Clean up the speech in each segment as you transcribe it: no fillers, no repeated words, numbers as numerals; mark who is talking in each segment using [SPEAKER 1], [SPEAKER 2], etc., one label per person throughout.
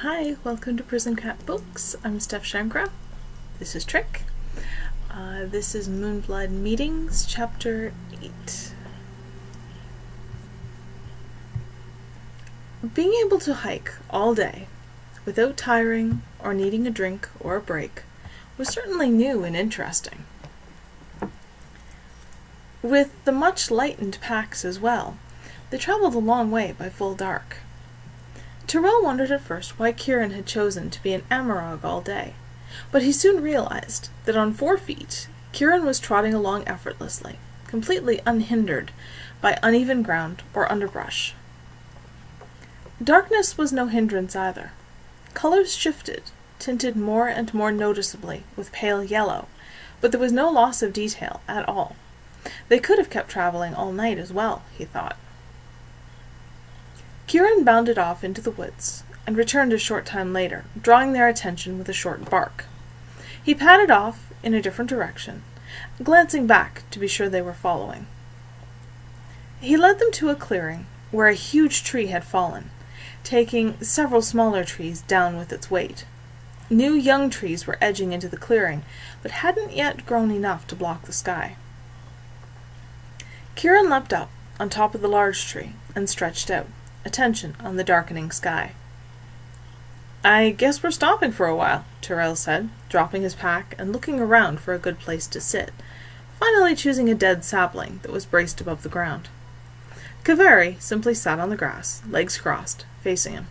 [SPEAKER 1] Hi, welcome to Prison Cat Books. I'm Steph Shankra. This is Trick. This is Moonblood Meetings, Chapter 8. Being able to hike all day, without tiring or needing a drink or a break, was certainly new and interesting. With the much lightened packs as well, they traveled a long way by full dark. Tyrel wondered at first why Kieran had chosen to be an amarog all day, but he soon realized that on 4 feet, Kieran was trotting along effortlessly, completely unhindered by uneven ground or underbrush. Darkness was no hindrance either. Colors shifted, tinted more and more noticeably with pale yellow, but there was no loss of detail at all. They could have kept traveling all night as well, he thought. Kieran bounded off into the woods, and returned a short time later, drawing their attention with a short bark. He padded off in a different direction, glancing back to be sure they were following. He led them to a clearing where a huge tree had fallen, taking several smaller trees down with its weight. New young trees were edging into the clearing, but hadn't yet grown enough to block the sky. Kieran leapt up on top of the large tree and stretched out, attention on the darkening sky. "I guess we're stopping for a while," Tyrel said, dropping his pack and looking around for a good place to sit, finally choosing a dead sapling that was braced above the ground. Kaveri simply sat on the grass, legs crossed, facing him.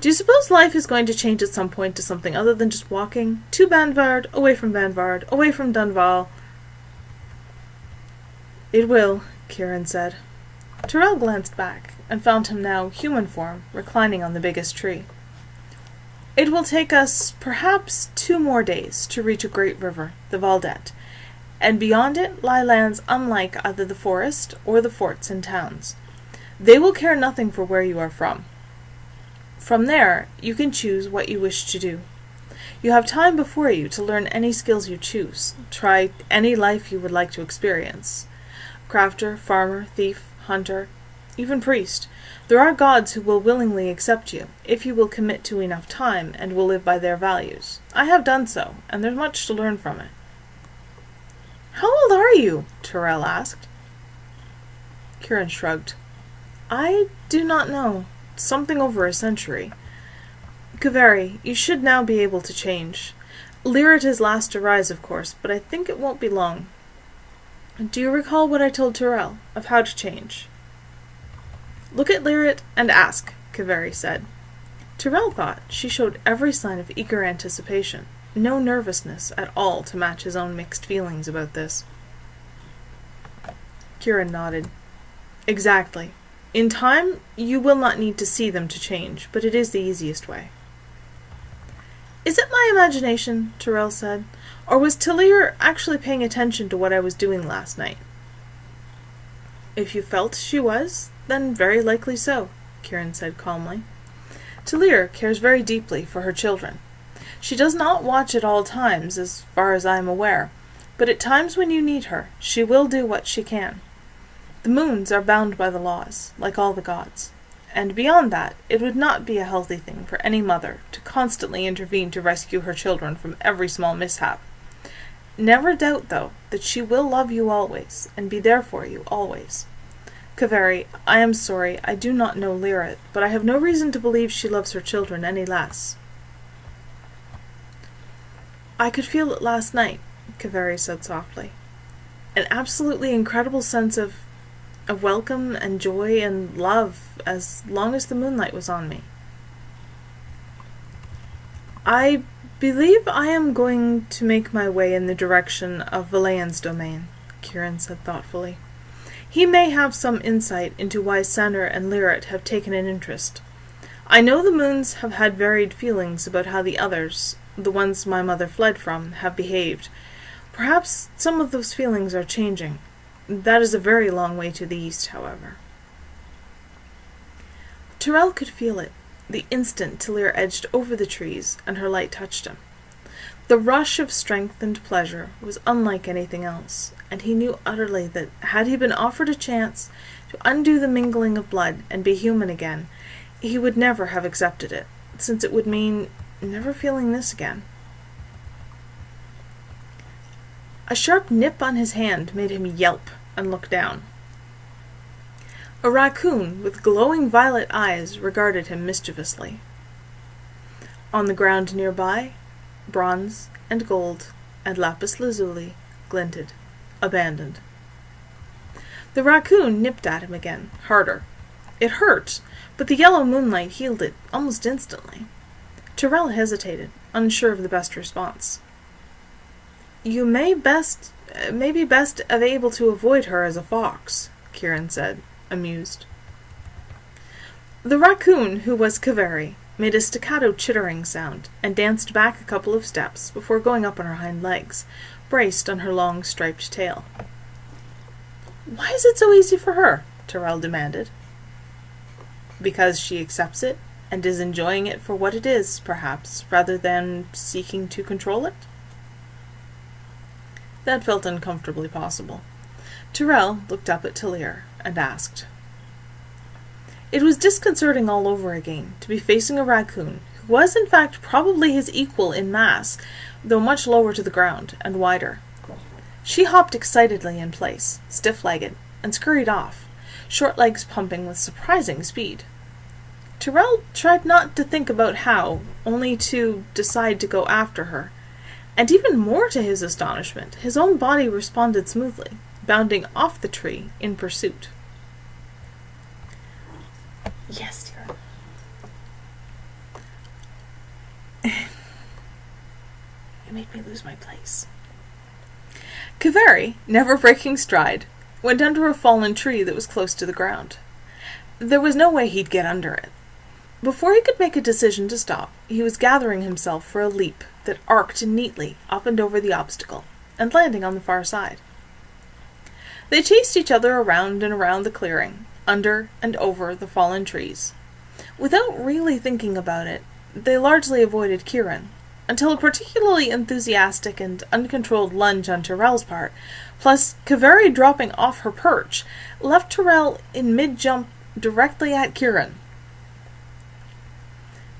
[SPEAKER 1] "Do you suppose life is going to change at some point to something other than just walking? To Banvard, away from Dunnval." "It will," Kieran said. Tyrel glanced back, and found him now human form, reclining on the biggest tree. "It will take us perhaps 2 more days to reach a great river, the Valdet, and beyond it lie lands unlike either the forest or the forts and towns. They will care nothing for where you are from. From there, you can choose what you wish to do. You have time before you to learn any skills you choose, try any life you would like to experience. Crafter, farmer, thief, hunter, even priest. There are gods who will willingly accept you, if you will commit to enough time and will live by their values. I have done so, and there's much to learn from it." "How old are you?" Tyrel asked. Kieran shrugged. "I do not know. Something over a century. Kaveri, you should now be able to change. Lyrit is last to rise, of course, but I think it won't be long. Do you recall what I told Tyrel of how to change?" "Look at Lyrit and ask," Kaveri said. Tyrel thought she showed every sign of eager anticipation, no nervousness at all to match his own mixed feelings about this. Kieran nodded. "Exactly. In time, you will not need to see them to change, but it is the easiest way." "Is it my imagination?" Tyrel said. "Or was Talir actually paying attention to what I was doing last night?" "If you felt she was, then very likely so," Kieran said calmly. "Talir cares very deeply for her children. She does not watch at all times, as far as I am aware, but at times when you need her, she will do what she can. The moons are bound by the laws, like all the gods. And beyond that, it would not be a healthy thing for any mother to constantly intervene to rescue her children from every small mishap. Never doubt, though, that she will love you always, and be there for you always. Kaveri, I am sorry, I do not know Lyrit, but I have no reason to believe she loves her children any less." "I could feel it last night," Kaveri said softly. "An absolutely incredible sense of welcome and joy and love as long as the moonlight was on me." "I believe I am going to make my way in the direction of Valayan's domain," Kieran said thoughtfully. "He may have some insight into why Senner and Lyrit have taken an interest. I know the moons have had varied feelings about how the others, the ones my mother fled from, have behaved. Perhaps some of those feelings are changing. That is a very long way to the east, however." Tyrel could feel it, the instant Talir edged over the trees and her light touched him. The rush of strength and pleasure was unlike anything else, and he knew utterly that, had he been offered a chance to undo the mingling of blood and be human again, he would never have accepted it, since it would mean never feeling this again. A sharp nip on his hand made him yelp and look down. A raccoon with glowing violet eyes regarded him mischievously. On the ground nearby, bronze and gold and lapis lazuli glinted, abandoned. The raccoon nipped at him again, harder. It hurt, but the yellow moonlight healed it almost instantly. Tyrel hesitated, unsure of the best response. "You may be best able to avoid her as a fox," Kieran said, amused. The raccoon, who was Kaveri, made a staccato chittering sound and danced back a couple of steps before going up on her hind legs, braced on her long striped tail. "Why is it so easy for her?" Tyrel demanded. "Because she accepts it and is enjoying it for what it is, perhaps, rather than seeking to control it?" That felt uncomfortably possible. Tyrel looked up at Talir and asked. It was disconcerting all over again to be facing a raccoon who was in fact probably his equal in mass, though much lower to the ground and wider. She hopped excitedly in place, stiff-legged, and scurried off, short legs pumping with surprising speed. Tyrel tried not to think about how, only to decide to go after her, and even more to his astonishment, his own body responded smoothly, bounding off the tree in pursuit. Yes, dear. You made me lose my place. Kaveri, never breaking stride, went under a fallen tree that was close to the ground. There was no way he'd get under it. Before he could make a decision to stop, he was gathering himself for a leap that arced neatly up and over the obstacle, and landing on the far side. They chased each other around and around the clearing, under and over the fallen trees. Without really thinking about it, they largely avoided Kieran, until a particularly enthusiastic and uncontrolled lunge on Tyrel's part, plus Kaveri dropping off her perch, left Tyrel in mid-jump directly at Kieran.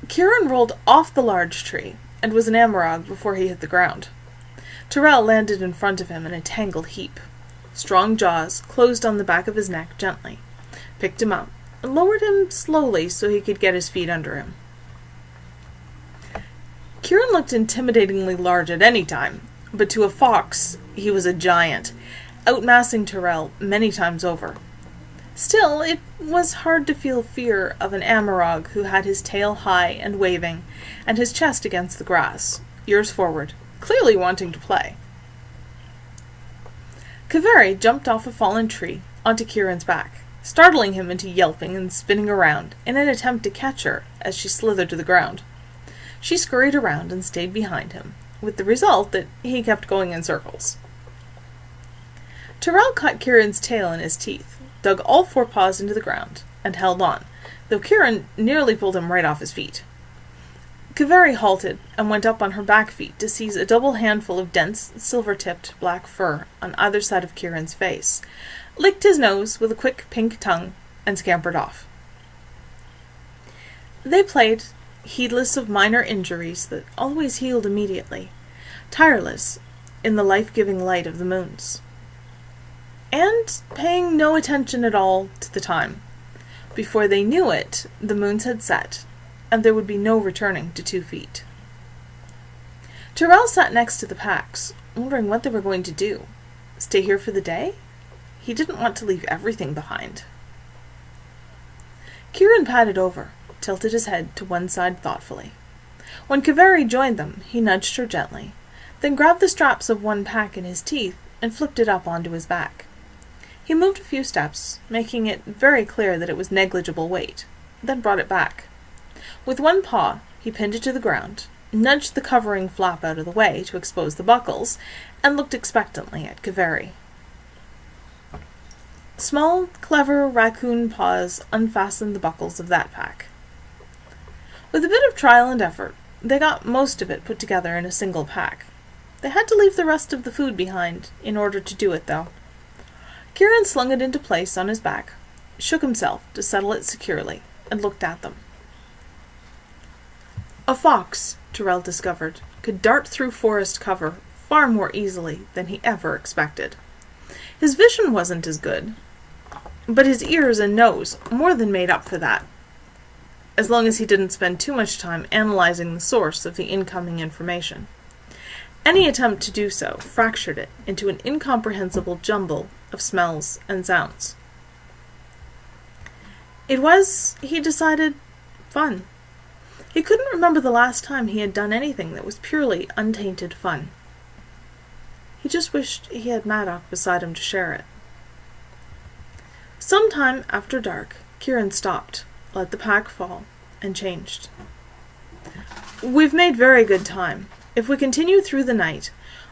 [SPEAKER 1] Kieran rolled off the large tree, and was an amarog before he hit the ground. Tyrel landed in front of him in a tangled heap. Strong jaws closed on the back of his neck gently, picked him up, and lowered him slowly so he could get his feet under him. Kieran looked intimidatingly large at any time, but to a fox he was a giant, outmassing Tyrel many times over. Still, it was hard to feel fear of an amarog who had his tail high and waving, and his chest against the grass, ears forward, clearly wanting to play. Kaveri jumped off a fallen tree onto Kieran's back, startling him into yelping and spinning around in an attempt to catch her as she slithered to the ground. She scurried around and stayed behind him, with the result that he kept going in circles. Tyrel caught Kieran's tail in his teeth, dug all four paws into the ground, and held on, though Kieran nearly pulled him right off his feet. Kaveri halted and went up on her back feet to seize a double handful of dense, silver-tipped black fur on either side of Kieran's face, licked his nose with a quick pink tongue, and scampered off. They played, heedless of minor injuries that always healed immediately, tireless in the life-giving light of the moons, and paying no attention at all to the time. Before they knew it, the moons had set, and there would be no returning to 2 feet. Tyrel sat next to the packs, wondering what they were going to do. Stay here for the day? He didn't want to leave everything behind. Kieran padded over, tilted his head to one side thoughtfully. When Kaveri joined them, he nudged her gently, then grabbed the straps of one pack in his teeth and flipped it up onto his back. He moved a few steps, making it very clear that it was negligible weight, then brought it back. With one paw, he pinned it to the ground, nudged the covering flap out of the way to expose the buckles, and looked expectantly at Kaveri. Small, clever raccoon paws unfastened the buckles of that pack. With a bit of trial and effort, they got most of it put together in a single pack. They had to leave the rest of the food behind in order to do it, though. Kieran slung it into place on his back, shook himself to settle it securely, and looked at them. A fox, Tyrel discovered, could dart through forest cover far more easily than he ever expected. His vision wasn't as good, but his ears and nose more than made up for that, as long as he didn't spend too much time analyzing the source of the incoming information. Any attempt to do so fractured it into an incomprehensible jumble of smells and sounds. It was, he decided, fun. He couldn't remember the last time he had done anything that was purely untainted fun. He just wished he had Madoc beside him to share it. Sometime after dark, Kieran stopped, let the pack fall, and changed. "We've made very good time. If we continue through the night,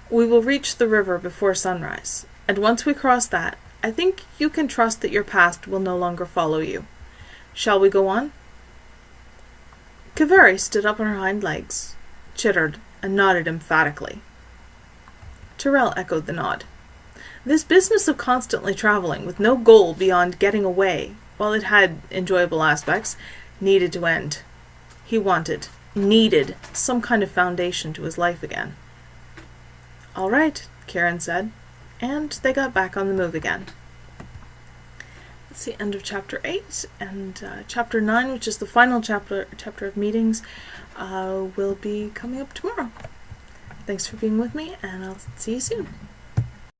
[SPEAKER 1] we will reach the river before sunrise, and once we cross that, I think you can trust that your past will no longer follow you. Shall we go on?" Kaveri stood up on her hind legs, chittered, and nodded emphatically. Tyrel echoed the nod. This business of constantly travelling with no goal beyond getting away, while it had enjoyable aspects, needed to end. He needed some kind of foundation to his life again. "All right," Kieran said, and they got back on the move again. That's the end of Chapter 8, and Chapter 9, which is the final chapter of Meetings, will be coming up tomorrow. Thanks for being with me, and I'll see you soon.